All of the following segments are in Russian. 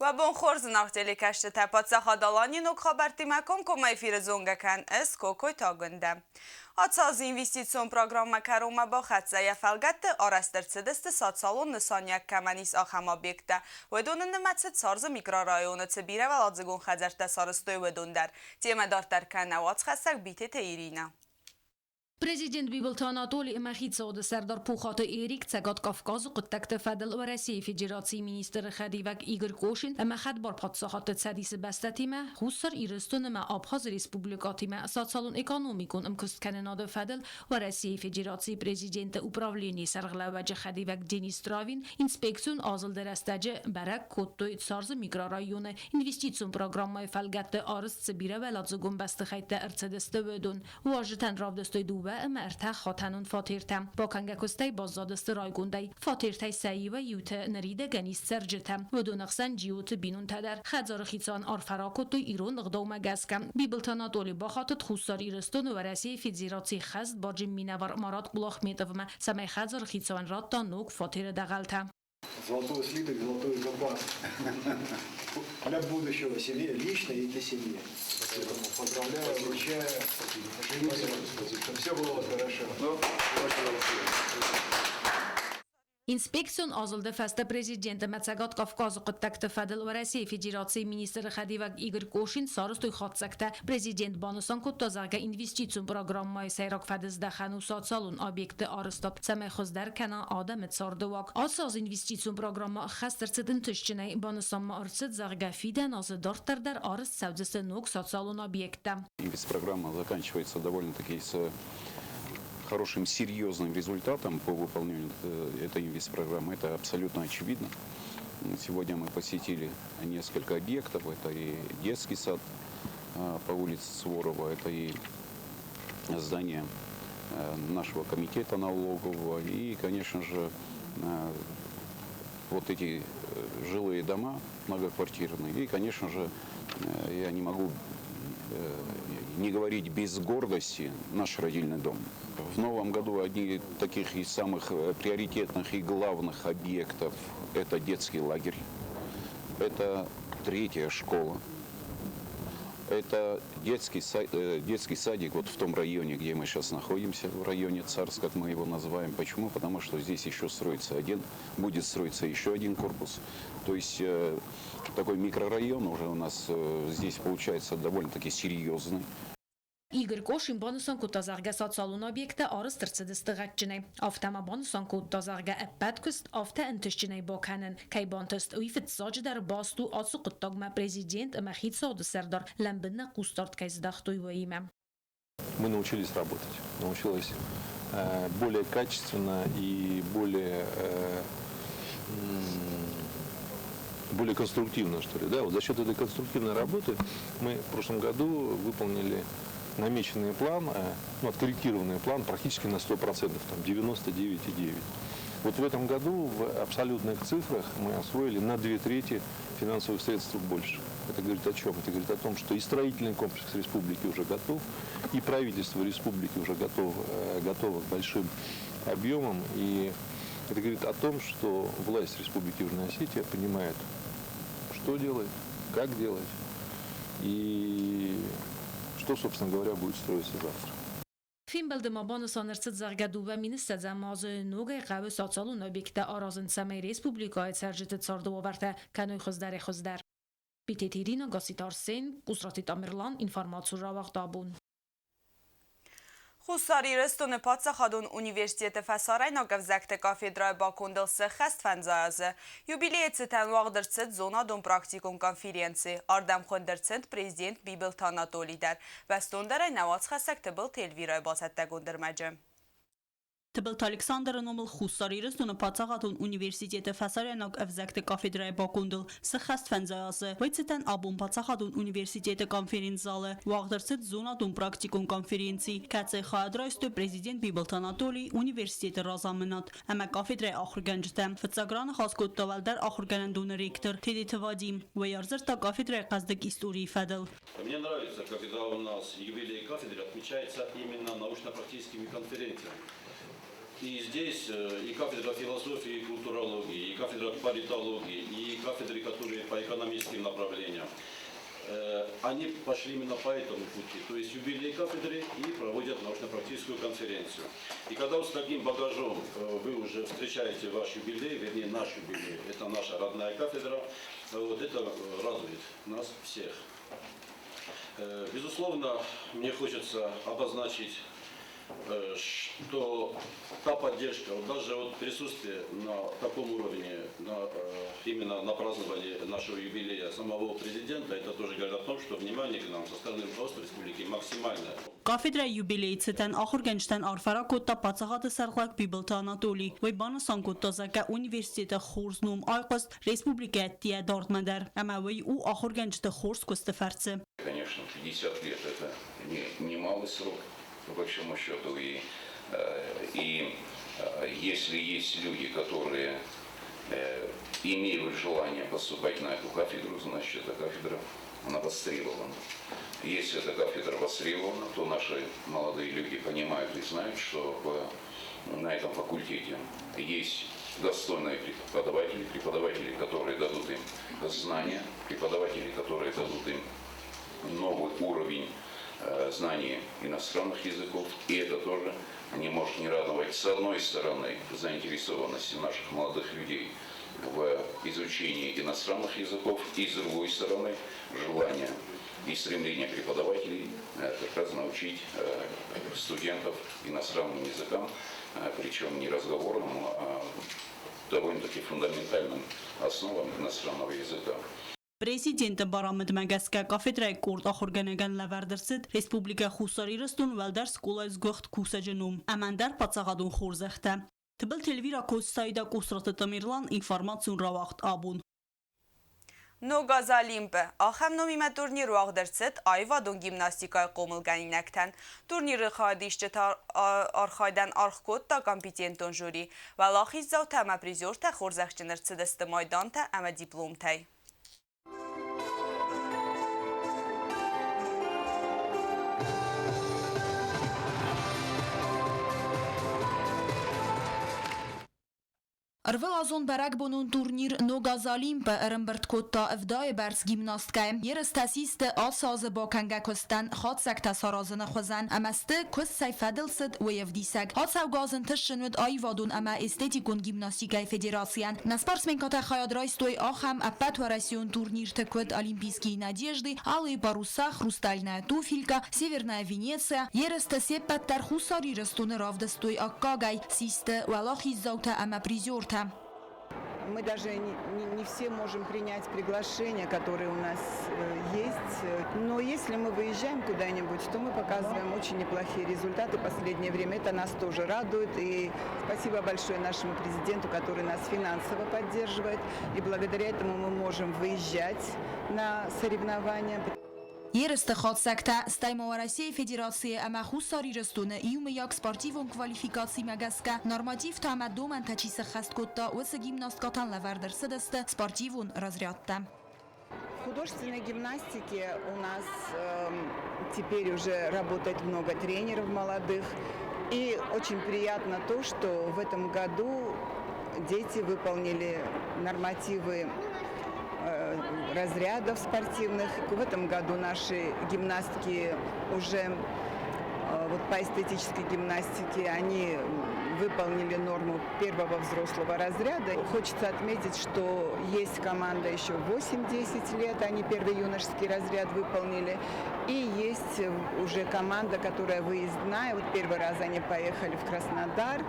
و بونخورز ناختلی کشت تپات سخادالانی نوک خبرتی مکم کمای فیر زونگکن اس کوکوی تاگنده. آتساز اینویستیسیون پروگرام مکرومه با خدسه یفلگت آرستر سدست سات سالون نسان یک کمانیس آخما بیکته و دوننده مدست سارز میکرارایون تبیره و لازگون خزرت سارستوی و دوندر تیمه دارتر که نوات خستک بیته تیرینه. Президент Бибелта Анатолий Махицауды Сардар Пухата Эрик Цагат Кавказу Куттакта Фадл в России Федерации министр Хадивак Игорь Кошин Махат бар Патсахат Цадис Бастатима Хуссар Ирстунма Абхаз Республикатима Социалун экономикун Мкуст Канада Фадл в России Федерации президента управления Сарглаваджа Хадивак Денис Травин инспекцион Азл Дерастаджа Барак Коттой Царза микрорайоны инвестицион программой Фалгатта Арс Цибира Веладзугун Бастахайта Арцедесте Ведун Важтан Равдестой و مرتخ خاتنون فاتیرتم با کنگکستی بازدادست رایگوندی فاتیرتی سعی و یوت نریده گنیست سرجتم و دونقسن جیوت بینون تدر خزار خیصان آرفراکت تو ایرون نقدوم گسکم بیبلتانا دولی با خاطت خوستار ایرستون و رسی فیزیراتی خست با جمینور مراد قلاخ میتوم سمی خزار خیصان راد تا نوک فاتیر دغلتم Золотой слиток, золотой запас для будущего семьи, лично и для семьи. Поэтому поздравляю, вручаю, чтобы все было хорошо. Инспекцион азылды фаста президенты Мацагат Кавказ Куттакта Фадл в России Федерации министр Хадивак Игорь Кошин сарыстой хатсакта президент Банусан Куттазага инвестицион программай сайрак фадызда хану социалун объекты арыстап самай хоздар кана адамет сардывак. Асаз инвестицион программа хастырцыдын тышчынай Банусан арцыд зарга фиден азы дартардар арыст савдысы ног социалун объекта. Инвестпрограмма заканчивается довольно-таки с хорошим серьезным результатом по выполнению этой инвестпрограммы. Это абсолютно очевидно. Сегодня мы посетили несколько объектов. Это и детский сад по улице Суворова, это и здание нашего комитета налогового и, конечно же, вот эти жилые дома многоквартирные. И, конечно же, я не могу не говорить без гордости наш родильный дом. В новом году одни из таких из самых приоритетных и главных объектов – это детский лагерь, это третья школа, это детский садик вот в том районе, где мы сейчас находимся, в районе Царск, как мы его называем. Почему? Потому что здесь еще будет строиться еще один корпус. То есть такой микрорайон уже у нас здесь получается довольно-таки серьезный. Игорь Кошин Банусан Кутазарга социалун объекта арыстырцыдыстыгатчыны. Автама Банусан Кутазарга эппаткуст авта энтышчыны боканын. Кайбантыст уйфытсадждар басту ацу куттагма президент Махицауды Сардар лэмбынна кустарт кайздахтуй воима. Мы научились работать. Научилась более качественно и более конструктивно, что ли. Да? Вот за счет этой конструктивной работы мы в прошлом году выполнили намеченный план, откорректированный план практически на 100%, там 99,9%. Вот в этом году в абсолютных цифрах мы освоили на 2/3 финансовых средств больше. Это говорит о чем? Это говорит о том, что и строительный комплекс республики уже готов, и правительство республики уже готово к большим объемам. И это говорит о том, что власть республики Южная Осетия понимает, что делать, как делать и что, собственно говоря, будет строиться завтра. فیلم بلدمابان سانرست زرگدو و مینست زماز نوگه قوی ساتسالون объекта آرازن سمی республикای سرجت سارده وورته کنوی خزدر. بیتی تیرین گاسیتار سین قصراتی تامرلان انفرماتسو را وقت آبون. خوستاری رستون پاتس خادون Üniversiteti Fesarayna gavzakte kafedraj bakundılsı xest fenzazı. Юбилейцы тен вагдырцет зона дон практикум конференции. Ардам хондырцет президент Бибелт Анатолийдер. Вестондерай навац хесекте был телвирай басетте гондырмacı. Тбылт Александр номыл хуссар ирыстуны пацагатун университеты Фасарянок эвзекте кафедрай бакундыл сыхаст фензаясы. Вайцетен абун пацагатун университеты конференц-залы. Вагдырцет зона дун практикум конференции. Кацай хадрайсту президент Бибелт Анатолий университеты разамынат. Әмә кафедрай ахырганжтам. Фацаграны хаскут тавалдар ахырганандуны ректор Тедит Вадим. Ваярзырта кафедрай каздык истории фадыл. Мне нравится, когда у нас юбилей кафедры отмечается именно научно-практическими конференциями. И здесь и кафедра философии и культурологии, и кафедра политологии, и кафедры, которые по экономическим направлениям. Они пошли именно по этому пути, то есть юбилей кафедры и проводят научно-практическую конференцию. И когда вот с таким багажом вы уже встречаете ваш юбилей, вернее наш юбилей, это наша родная кафедра, вот это радует нас всех. Безусловно, мне хочется обозначить, что та поддержка, вот даже вот присутствие на таком уровне, именно на праздновании нашего юбилея самого президента, это тоже говорит о том, что внимание к нам со стороны руководства республики максимальное. Կաֆեդրայի յուբիլեյցն ախորգենչտեն արֆարակոտա պացաղատը սարղակ բիբլտա անատոլի, վայ բանը սանկոտազակա ունիվերսիտետը խորզնում այղոստ ռեսպուբլիկա տիա դորդմանդար, ամա վայ ու ախորգենչտը խորզ կստվարցը. Конечно, 50 лет это немалый срок, по большому счету, и если есть люди, которые имеют желание поступать на эту кафедру, значит, эта кафедра, она востребована. Если эта кафедра востребована, то наши молодые люди понимают и знают, что на этом факультете есть достойные преподаватели, которые дадут им знания, преподаватели, которые дадут им новый уровень знаний иностранных языков, и это тоже не может не радовать, с одной стороны, заинтересованности наших молодых людей в изучении иностранных языков, и с другой стороны, желание и стремление преподавателей как раз научить студентов иностранным языкам, причем не разговорам, а довольно-таки фундаментальным основам иностранного языка. Պրեզիդենտը բարամդ մագասկա կաֆեդրայի կորտ ախորգանական լավարդրսիտ ռեսպուբլիկա խուսարիրստուն վալդար սկոլայց գողտ կուսաջնում, ամանդար պացաղադուն խորզեղտը. Թբել թելվիրա կոստայդա կուսրատը տմիրլան ինվարմացուն ռավաղտ աբուն. Նոգազալիմպը, ախեմ նոմիմե տուրնիր ու աղդրցիտ այվադուն գիմնաստիկայ կոմılգանինəktən. Տուրնիրը խայդիշճետ արխայդան արխկոտ տա կամպիտիենտոն ժուրի, վալախիz զավ թəmə prizor tə խորզəxçinir çidəstə maydan tə əmə diplom təy. Arvelazon berek bunun turnir Nogazalимпе Рымберткотта Evday Bers gimnastkay Yeres tesiste asazı bakengekostan Hatsek sarazını xozan Ameste kus sayfedilsid ve yevdisek Hatsav gazın tışınved ayvadun ama estetikun gimnastikay federasyan Nasparsmenkata xayadraystoy axam apet verasyon turnir tekved Олимпийские надежды Алые паруса, Хрустальная туфелька, Северная Венеция Yeres tesepet ter хусари растуны равдостой аккагай Систе валахи заута ama призерта. Мы даже не все можем принять приглашения, которые у нас есть. Но если мы выезжаем куда-нибудь, то мы показываем очень неплохие результаты в последнее время. Это нас тоже радует. И спасибо большое нашему президенту, который нас финансово поддерживает. И благодаря этому мы можем выезжать на соревнования. Երստը խոցակտա ստայմով Ռասիայի Ֆեդերացիի ամախուսարի ռստունը իումեյակ սպարտիվոն կվալիֆիկացի մագասկա նորմատիվ թամադում անտաչիսը խաստկոտта осы гимнасткатан лавардырсыдысты спортивун разрядта. В художественной гимнастике у нас теперь уже работает много тренеров молодых. И очень приятно то, что в этом году дети выполнили нормативы разрядов спортивных. В этом году наши гимнастки уже вот по эстетической гимнастике они выполнили норму первого взрослого разряда. Хочется отметить, что есть команда еще 8-10 лет, они первый юношеский разряд выполнили. И есть уже команда, которая выездная. Вот первый раз они поехали в Краснодар.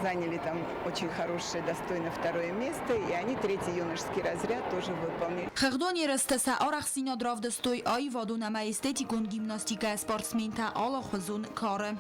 Заняли там очень хорошее, достойное второе место, и они третий юношеский разряд тоже выполнили. Խղդոն երստեսա արախսինա դրավդստոյ այվադուն ամա էստետիկուն գիմնաստիկա սպորտսմենտա ալախվզուն կարը.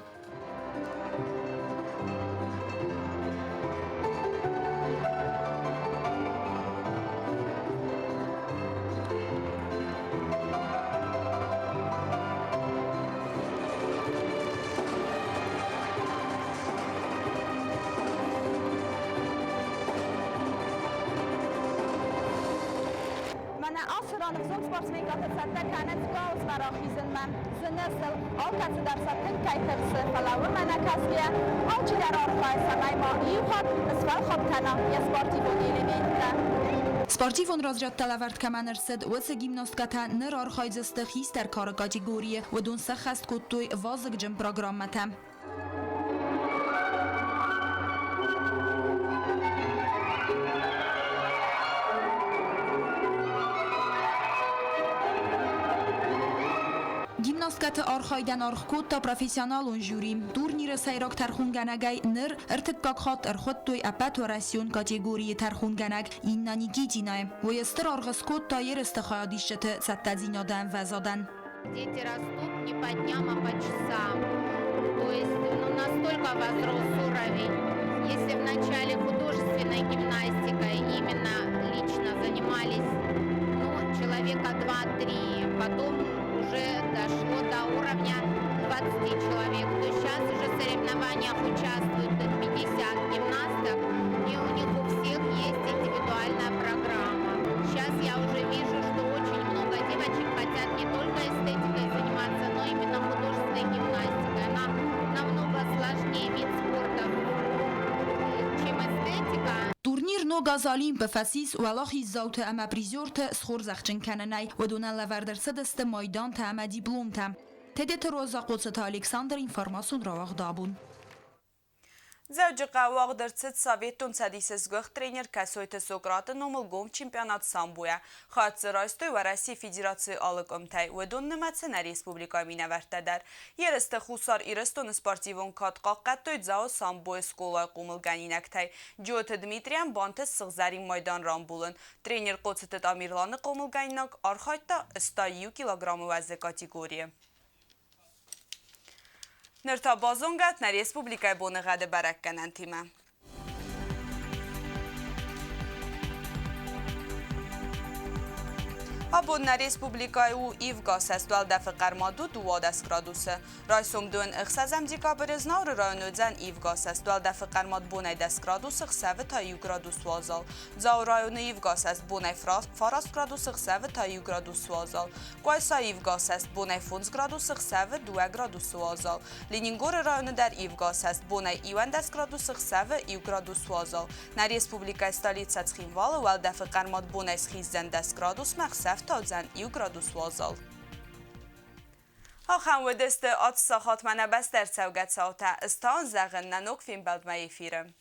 Meine Ausführungen zum Sportsweger verzetten keinen Spaß برآخیزن من زنسل آلکت در سطح کیترس فلاور من کسیه آلچی در آرخای سمای ما ایوخات اسفال خود کنا یسپارتیون ایلیمیته Sportivon rozdział talawart kamanırsid ve gimnastkata nır arxayzıstı hister karı kategoriye ve dun saxast kuttuy vazık jim programmata. Gimnastkata arxaydan arxkutta profesyonalun jüri turniri sayrak tarxunganagay nır irtikkakhat irxuttuy apatorasyon kategoriye tarxunganag innani gitinay ve yastır arxaskutta yeriste xayadişçeti sattazinadan vazadan. Дети растут не по дням, а по часам. То есть настолько возрос уровень. Если в начале художественной гимнастикой именно лично занимались человека 2-3, потом уже дошло до уровня 20 человек, то сейчас уже в соревнованиях участвуют 50 гимнасток, и у них у всех есть индивидуальная программа. Сейчас я уже вижу, что очень много девочек хотят не только эстетикой заниматься, но именно художественной гимнастикой. Она намного сложнее вид спорта, чем эстетика. Turnir no gazalin pe fasis و لاخی زوت اما پریزورت سخور زخچن کننای و دونن لوردرسه دست مایدان تا اما دیبلوم تا تدت روزا قدست الکساندر اینفرماسون را دابون. زوج قواق در ست ساویتون سدیسز گوخ ترینر کسویت سوکرات نومل گوم چمپیونات سامبویا خواهد سرایستوی و رسی فیدراسی آلک امتای و دون نمت سنه ریسپوبلیکای می نورده در یرست خوصار ایرستون سپارتیوون کات قاقت توید زاو سامبوی سکولای قومل گنینکتای جوت دمیتریان بانت سغزاری مایدان رام بولن ترینر قدست امیرلان قومل گنینک آرخایت تا استاییو کیلوگرام وزن کاتیگوریه. نرتا بازونگت نر ریسپوبلیکای بونغد برکنن تیمه. Або на республикай у Ивгас эстуал дефе кармаду 20 градуса. Райсум дуэн ихсазам декабрь знаур районудзан Ивгас эстуал дефе кармад бунай 10 градусах 7 та 1 градус вазал. Зау району Ивгас эст бунай фарас градусах 7 та 1 градус вазал. Гуайса Ивгас эст бунай 15 градусах 7 2 градус вазал. Ленингор району дар Ивгас эст бунай 10 градусах 7 1 градус вазал. На республикай столица Цхинвала уал дефе кармад бунай схизен 10 градус махсеф تازن 1 گرادوس وازال. آخان و دست آت ساخات منه بس در سوگت ساوته استان زغن ننوک فیلم بلد مایی فیرم.